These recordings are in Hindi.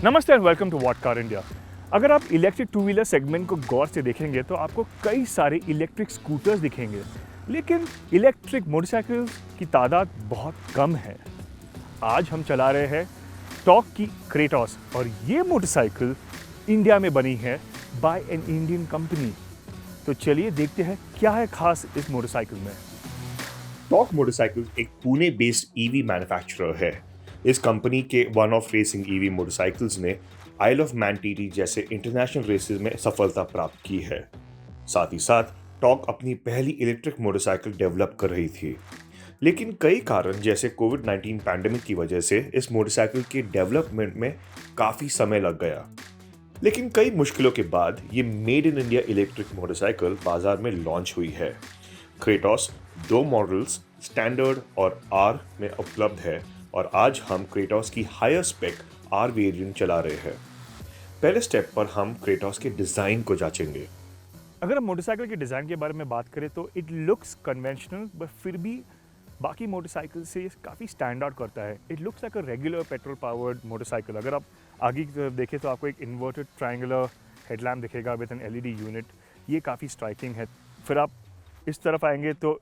नमस्ते and welcome to what car India. अगर आप इलेक्ट्रिक टू व्हीलर सेगमेंट को गौर से देखेंगे तो आपको कई सारे इलेक्ट्रिक स्कूटर्स दिखेंगे, लेकिन इलेक्ट्रिक मोटरसाइकिल्स की तादाद बहुत कम है। आज हम चला रहे हैं टॉक की क्रेटॉस और ये मोटरसाइकिल इंडिया में बनी है बाय एन इंडियन कंपनी। तो चलिए देखते हैं क्या है खास इस मोटरसाइकिल में। टॉक मोटरसाइकिल्स एक पुणे बेस्ड ईवी मैन्युफैक्चरर है। इस कंपनी के one of racing EV motorcycles ने आइल ऑफ मैन टीटी जैसे इंटरनेशनल रेसेस में सफलता प्राप्त की है। साथ ही साथ टॉक अपनी पहली इलेक्ट्रिक मोटरसाइकिल डेवलप कर रही थी, लेकिन कई कारण जैसे कोविड-19 पैंडेमिक की वजह से इस मोटरसाइकिल के डेवलपमेंट में काफ़ी समय लग गया। लेकिन कई मुश्किलों के बाद ये made in India electric motorcycle बाजार में लॉन्च हुई है। क्रेटॉस 2 मॉडल्स स्टैंडर्ड और आर में उपलब्ध है और आज हम क्रेटॉस की हायर स्पेक आर वेरिएंट चला रहे हैं। पहले स्टेप पर हम क्रेटॉस के डिज़ाइन को जांचेंगे। अगर हम मोटरसाइकिल के डिज़ाइन के बारे में बात करें तो इट लुक्स कन्वेंशनल, बट फिर भी बाकी मोटरसाइकिल से काफ़ी स्टैंड आउट करता है। It looks like a regular petrol powered motorcycle. अगर आप आगे की तरफ देखें तो आपको एक इन्वर्टेड ट्रायंगुलर हेडलैम्प दिखेगा विद एन एलईडी यूनिट। ये काफ़ी स्ट्राइकिंग है। फिर आप इस तरफ आएंगे तो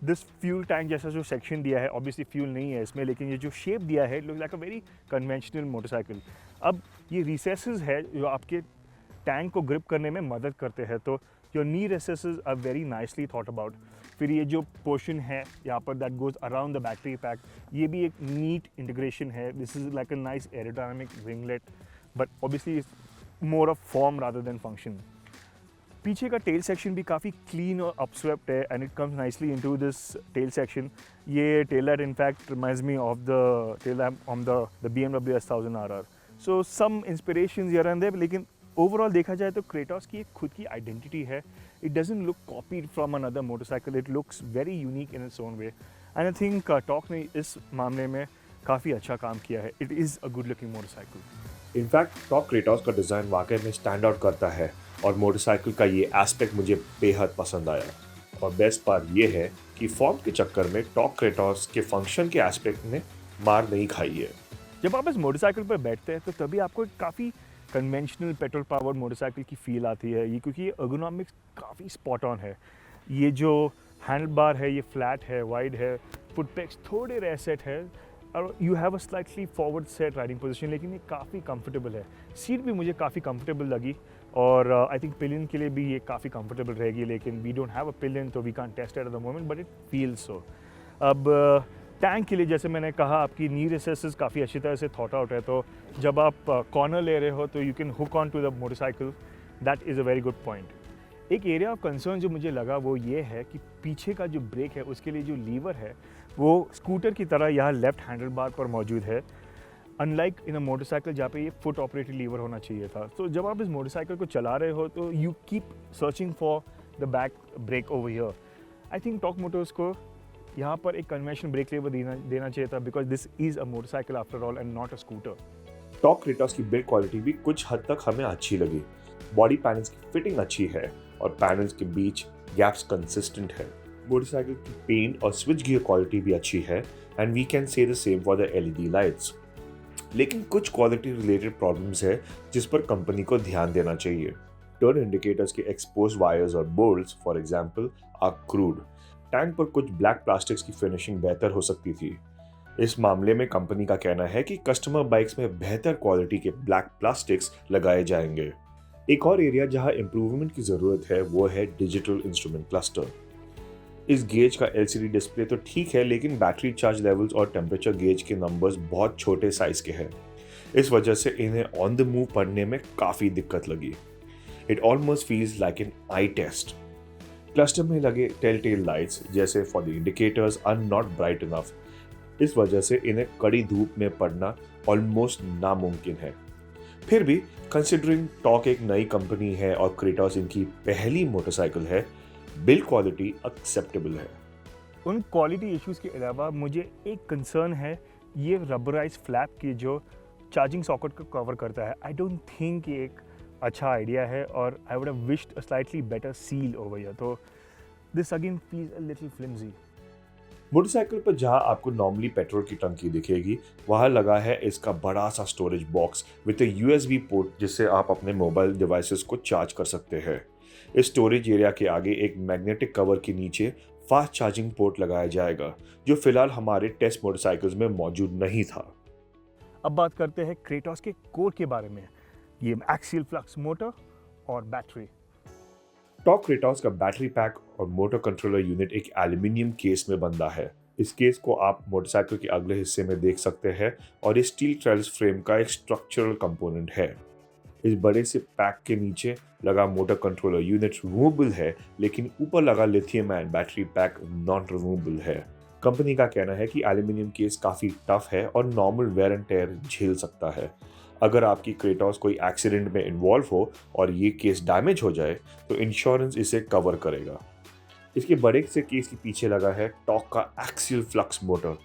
दिस फ्यूल टैंक जैसा जो सेक्शन दिया है, ऑब्वियसली फ्यूल नहीं है इसमें, लेकिन ये जो शेप दिया है look like a very conventional motorcycle. अब ये रिसेसेस है जो आपके टैंक को ग्रिप करने में मदद करते हैं, तो your knee recesses are very nicely thought about. फिर ये जो पोर्शन है यहाँ पर that goes around the battery pack, ये भी एक नीट इंटीग्रेशन है। This is like a nice aerodynamic winglet, but obviously it's more of form rather than function. पीछे का टेल सेक्शन भी काफ़ी क्लीन और अपस्वेप्ट है and it comes nicely into this tail section. ये tail lamp in fact reminds me of the tail lamp on the BMW S1000 RR। So some inspirations here and there, लेकिन ओवरऑल देखा जाए तो क्रेटॉस की एक खुद की आइडेंटिटी है। It doesn't look copied from another motorcycle, it looks very unique in its own way and I think Tork ने इस मामले में काफ़ी अच्छा काम किया है। It is a good looking motorcycle. In fact Tork Kratos का डिज़ाइन वाकई में स्टैंड आउट करता है और मोटरसाइकिल का ये एस्पेक्ट मुझे बेहद पसंद आया। और बेस्ट पार्ट ये है कि फॉर्म के चक्कर में टॉक क्रेटॉस के फंक्शन के एस्पेक्ट ने मार नहीं खाई है। जब आप इस मोटरसाइकिल पर बैठते हैं तो तभी आपको काफ़ी कन्वेंशनल पेट्रोल पावर मोटरसाइकिल की फील आती है। ये क्योंकि ये एर्गोनॉमिक्स काफ़ी स्पॉट ऑन है। ये जो हैंडल बार है ये फ्लैट है, वाइड है, फुट पेग्स थोड़े रेसेट है और you have a slightly forward set riding position, लेकिन ये काफ़ी कंफर्टेबल है। सीट भी मुझे काफ़ी कंफर्टेबल लगी और आई थिंक पिलियन के लिए भी ये काफ़ी कंफर्टेबल रहेगी, लेकिन we don't have a pillion तो we can't test at the moment, but it feels so. अब टैंक के लिए जैसे मैंने कहा आपकी नी रिसेसेस काफ़ी अच्छी तरह से थॉट आउट है, तो जब आप कॉर्नर ले रहे हो तो you can hook on to the motorcycle. That is a very good point. एक एरिया ऑफ कंसर्न जो मुझे लगा वो ये है कि पीछे का जो ब्रेक है उसके लिए जो लीवर है वो स्कूटर की तरह यहाँ लेफ्ट हैंडल बार पर मौजूद है, अनलाइक इन अ मोटरसाइकिल जहाँ पे ये फुट ऑपरेटेड लीवर होना चाहिए था। तो जब आप इस मोटरसाइकिल को चला रहे हो तो you keep searching for the back brake over here. I think Tork motors को यहाँ पर एक कन्वेंशनल ब्रेक लीवर देना चाहिए था, because this is a motorcycle after all and not a scooter. Tork Kratos की बिल्ड क्वालिटी भी कुछ हद तक हमें अच्छी लगी। बॉडी पैनल्स की फिटिंग अच्छी है और पैनल्स के बीच गैप्स कंसिस्टेंट है। मोटरसाइकिल की पेंट और स्विच गियर क्वालिटी भी अच्छी है and we can say the same for the LED lights. लेकिन कुछ क्वालिटी रिलेटेड प्रॉब्लम्स है जिस पर कंपनी को ध्यान देना चाहिए। टर्न इंडिकेटर्स के एक्सपोज्ड वायर्स और bolts for example are crude. Tank पर कुछ ब्लैक प्लास्टिक्स की फिनिशिंग बेहतर हो सकती थी। इस मामले में कंपनी का कहना है कि कस्टमर बाइक्स में बेहतर क्वालिटी के ब्लैक प्लास्टिक्स लगाए जाएंगे। एक और एरिया जहां इंप्रूवमेंट की जरूरत है वो है डिजिटल इंस्ट्रूमेंट क्लस्टर। इस गेज का एलसीडी डिस्प्ले तो ठीक है, लेकिन बैटरी चार्ज लेवल्स और टेम्परेचर गेज के नंबर्स बहुत छोटे साइज के हैं। इस वजह से इन्हें ऑन द मूव पढ़ने में काफ़ी दिक्कत लगी। It almost feels like an eye test. Cluster में लगे टेल लाइट्स जैसे for the indicators are not bright enough. इस वजह से इन्हें कड़ी धूप में पढ़ना ऑलमोस्ट नामुमकिन है। फिर भी कंसिडरिंग टॉक एक नई कंपनी है और क्रेटॉस इनकी पहली मोटरसाइकिल है, बिल्ड क्वालिटी एक्सेप्टेबल है। उन क्वालिटी इश्यूज़ के अलावा मुझे एक कंसर्न है ये रबराइज फ्लैप की जो चार्जिंग सॉकेट को कवर करता है। आई डोंट थिंक ये एक अच्छा आइडिया है और I would have wished a slightly better seal over here. तो this again feels a little flimsy. Motorcycle पर जहां आपको नॉर्मली पेट्रोल की टंकी दिखेगी, वहां लगा है इसका बड़ा सा storage box with USB port, जिससे आप अपने मोबाइल डिवाइसेस को चार्ज कर सकते हैं। इस स्टोरेज एरिया के आगे एक मैग्नेटिक कवर के नीचे फास्ट चार्जिंग पोर्ट लगाया जाएगा, जो फिलहाल हमारे टेस्ट मोटरसाइकिल्स में मौजूद नहीं था। अब बात करते हैं क्रेटॉस के कोर के बारे में। ये एक्सियल फ्लक्स मोटर और बैटरी। टॉर्क क्रेटॉस का बैटरी पैक और मोटर कंट्रोलर यूनिट एक एल्यूमिनियम केस में बंधा है। इस केस को आप मोटरसाइकिल के अगले हिस्से में देख सकते हैं और ये स्टील ट्रेल्स फ्रेम का एक स्ट्रक्चरल कंपोनेंट है। इस बड़े से पैक के नीचे लगा मोटर कंट्रोलर यूनिट रिमूवेबल है, लेकिन ऊपर लगा lithium ion battery pack non removable है। कंपनी का कहना है कि एल्यूमिनियम केस काफ़ी टफ है और नॉर्मल वेयर एंड टेयर झेल सकता है। अगर आपकी क्रेटॉस कोई एक्सीडेंट में इन्वॉल्व हो और ये केस डैमेज हो जाए तो इंश्योरेंस इसे कवर करेगा। इसके बड़े से केस के पीछे लगा है टॉर्क का एक्सियल फ्लक्स मोटर।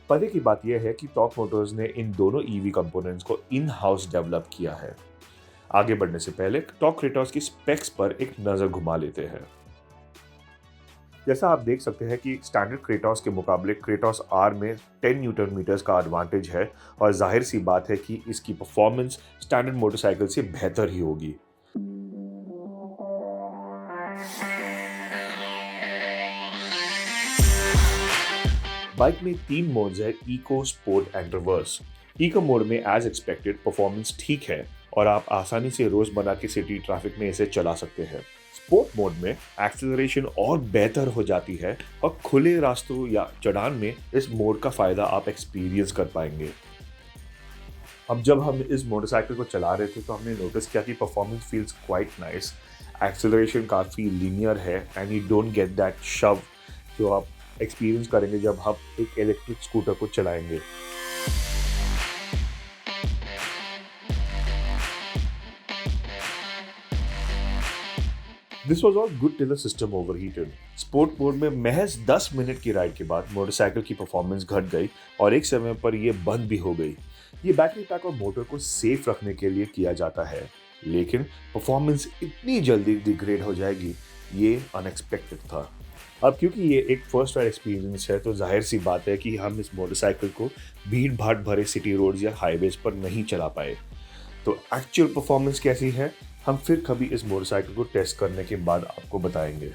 पते की बात यह है कि टॉर्क मोटर्स ने इन दोनों ईवी कंपोनेंट्स को इन हाउस डेवलप किया है। आगे बढ़ने से पहले टॉर्क क्रेटॉस की स्पेक्स पर एक नज़र घुमा लेते हैं। जैसा आप देख सकते हैं कि स्टैंडर्ड क्रेटॉस के मुकाबले क्रेटॉस आर में 10 न्यूटन मीटर्स का एडवांटेज है और जाहिर सी बात है कि इसकी परफॉर्मेंस स्टैंडर्ड मोटरसाइकिल से बेहतर ही होगी। बाइक में 3 मोड्स है, eco, sport and reverse. Eco mode में एज एक्सपेक्टेड परफॉर्मेंस ठीक है और आप आसानी से रोजमर्रा की सिटी ट्रैफिक में इसे चला सकते हैं। स्पोर्ट मोड में एक्सेलरेशन और बेहतर हो जाती है और खुले रास्तों या चढ़ान में इस मोड का फायदा आप एक्सपीरियंस कर पाएंगे। अब जब हम इस मोटरसाइकिल को चला रहे थे तो हमने नोटिस किया कि performance feels quite nice. Acceleration काफ़ी लीनियर है and you don't get that शव जो आप एक्सपीरियंस करेंगे जब आप एक इलेक्ट्रिक स्कूटर को चलाएंगे। This was all good till the system overheated. Sport mode में महज 10 मिनट की राइड के बाद मोटरसाइकिल की परफॉर्मेंस घट गई और एक समय पर यह बंद भी हो गई। ये बैटरी पैक और मोटर को सेफ रखने के लिए किया जाता है, लेकिन परफॉर्मेंस इतनी जल्दी डिग्रेड हो जाएगी, ये अनएक्सपेक्टेड था। अब क्योंकि ये एक फर्स्ट राइड एक्सपीरियंस है तो जाहिर सी बात है कि हम इस मोटरसाइकिल को भीड़ भाड़ भरे सिटी रोड्स या हाईवेज पर नहीं चला पाए। तो एक्चुअल परफॉर्मेंस कैसी है, हम फिर कभी इस मोटरसाइकिल को टेस्ट करने के बाद आपको बताएंगे।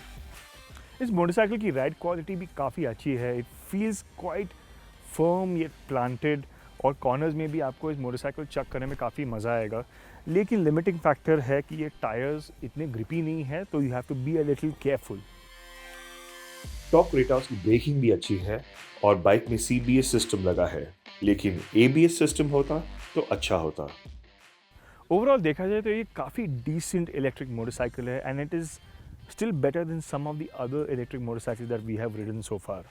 इस मोटरसाइकिल की राइड क्वालिटी भी काफ़ी अच्छी है। It feels quite firm yet planted और कॉर्नर्स में भी आपको इस मोटरसाइकिल चक करने में काफ़ी मज़ा आएगा। लेकिन लिमिटिंग फैक्टर है कि ये टायर्स इतने ग्रिपी नहीं है, तो you have to be a little careful. Tork Kratos की ब्रेकिंग भी अच्छी है और बाइक में CBS सिस्टम लगा है, लेकिन ABS सिस्टम होता तो अच्छा होता। ओवरऑल देखा जाए तो ये काफ़ी डिसेंट इलेक्ट्रिक मोटरसाइकिल है and it is still better than some of the other electric motorcycle that we have ridden so far.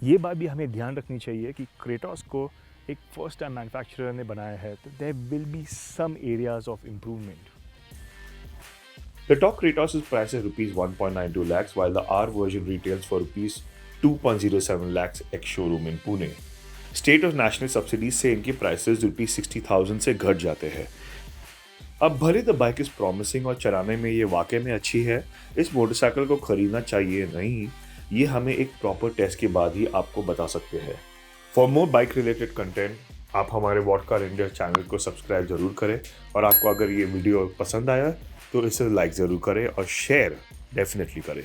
ये बात भी हमें ध्यान रखनी चाहिए कि क्रेटॉस को एक फर्स्ट टाइम मैन्युफैक्चरर ने बनाया है, तो there will be some areas of improvement. The Torque Kratos is priced at rupees 1.92 lakhs, while the R version retails for rupees 2.07 lakhs ex-showroom in Pune. State और नेशनल सब्सिडीज से इनके प्राइसेस रुपीज 60,000 से घट जाते हैं। अब भले द बाइक इज प्रॉमिसिंग और चलाने में ये वाकई में अच्छी है, इस मोटरसाइकिल को खरीदना चाहिए नहीं, ये हमें एक प्रॉपर टेस्ट के बाद ही आपको बता सकते हैं। For more bike related content आप हमारे वॉट कार इंडिया चैनल को सब्सक्राइब जरूर करें और आपको अगर ये वीडियो पसंद आया तो इसे लाइक ज़रूर करें और शेयर डेफिनेटली करें।